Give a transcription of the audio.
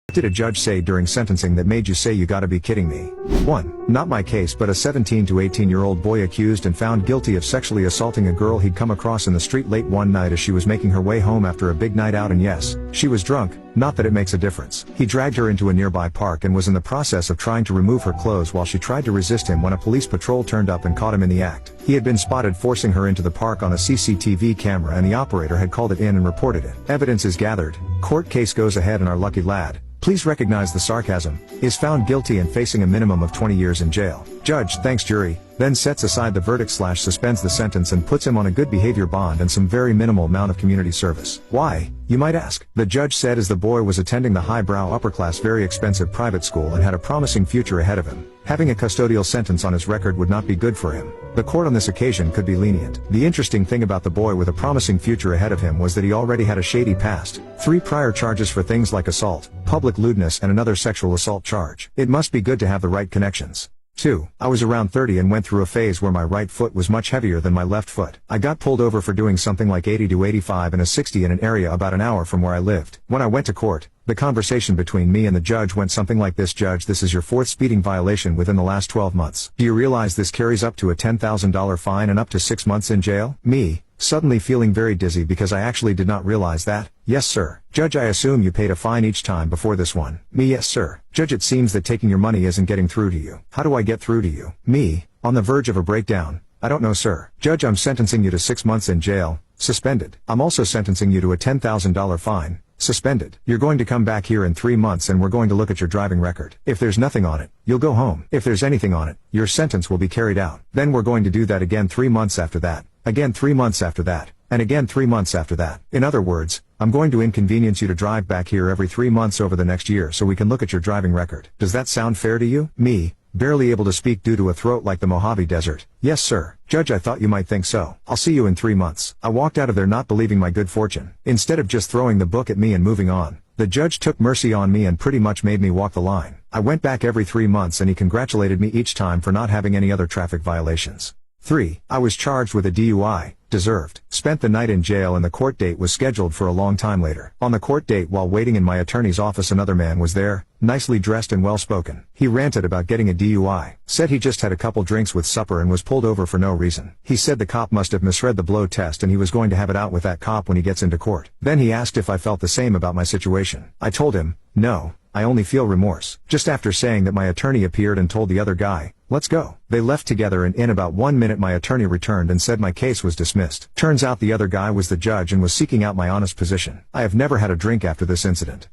What did a judge say during sentencing that made you say you gotta be kidding me? 1. Not my case, but a 17 to 18-year-old boy accused and found guilty of sexually assaulting a girl he'd come across in the street late one night as she was making her way home after a big night out, and yes, she was drunk, not that it makes a difference. He dragged her into a nearby park and was in the process of trying to remove her clothes while she tried to resist him when a police patrol turned up and caught him in the act. He had been spotted forcing her into the park on a CCTV camera, and the operator had called it in and reported it. Evidence is gathered, court case goes ahead, and our lucky lad, please recognize the sarcasm, is found guilty and facing a minimum of 20 years in jail. Judge thanks jury, then sets aside the verdict/suspends the sentence and puts him on a good behavior bond and some very minimal amount of community service. Why, you might ask? The judge said as the boy was attending the highbrow upper-class very expensive private school and had a promising future ahead of him. Having a custodial sentence on his record would not be good for him. The court on this occasion could be lenient. The interesting thing about the boy with a promising future ahead of him was that he already had a shady past. 3 prior charges for things like assault, public lewdness, and another sexual assault charge. It must be good to have the right connections. 2. I was around 30 and went through a phase where my right foot was much heavier than my left foot. I got pulled over for doing something like 80 to 85 and a 60 in an area about an hour from where I lived. When I went to court, the conversation between me and the judge went something like this: Judge, this is your 4th speeding violation within the last 12 months. Do you realize this carries up to a $10,000 fine and up to 6 months in jail? Me, suddenly feeling very dizzy because I actually did not realize that. Yes sir. Judge, I assume you paid a fine each time before this one. Me, yes sir. Judge, it seems that taking your money isn't getting through to you. How do I get through to you? Me, on the verge of a breakdown. I don't know sir. Judge, I'm sentencing you to 6 months in jail, suspended. I'm also sentencing you to a $10,000 fine, suspended. You're going to come back here in 3 months and we're going to look at your driving record. If there's nothing on it, you'll go home. If there's anything on it, your sentence will be carried out. Then we're going to do that again 3 months after that, again 3 months after that, and again 3 months after that. In other words, I'm going to inconvenience you to drive back here every 3 months over the next year so we can look at your driving record. Does that sound fair to you? Me, barely able to speak due to a throat like the Mojave Desert. Yes sir. Judge, I thought you might think so. I'll see you in 3 months. I walked out of there not believing my good fortune. Instead of just throwing the book at me and moving on, the judge took mercy on me and pretty much made me walk the line. I went back every 3 months and he congratulated me each time for not having any other traffic violations. 3. I was charged with a DUI, deserved. Spent the night in jail and the court date was scheduled for a long time later. On the court date, while waiting in my attorney's office, another man was there, nicely dressed and well-spoken. He ranted about getting a DUI, said he just had a couple drinks with supper and was pulled over for no reason. He said the cop must have misread the blow test and he was going to have it out with that cop when he gets into court. Then he asked if I felt the same about my situation. I told him, no, I only feel remorse. Just after saying that, my attorney appeared and told the other guy, let's go. They left together and in about 1 minute my attorney returned and said my case was dismissed. Turns out the other guy was the judge and was seeking out my honest position. I have never had a drink after this incident.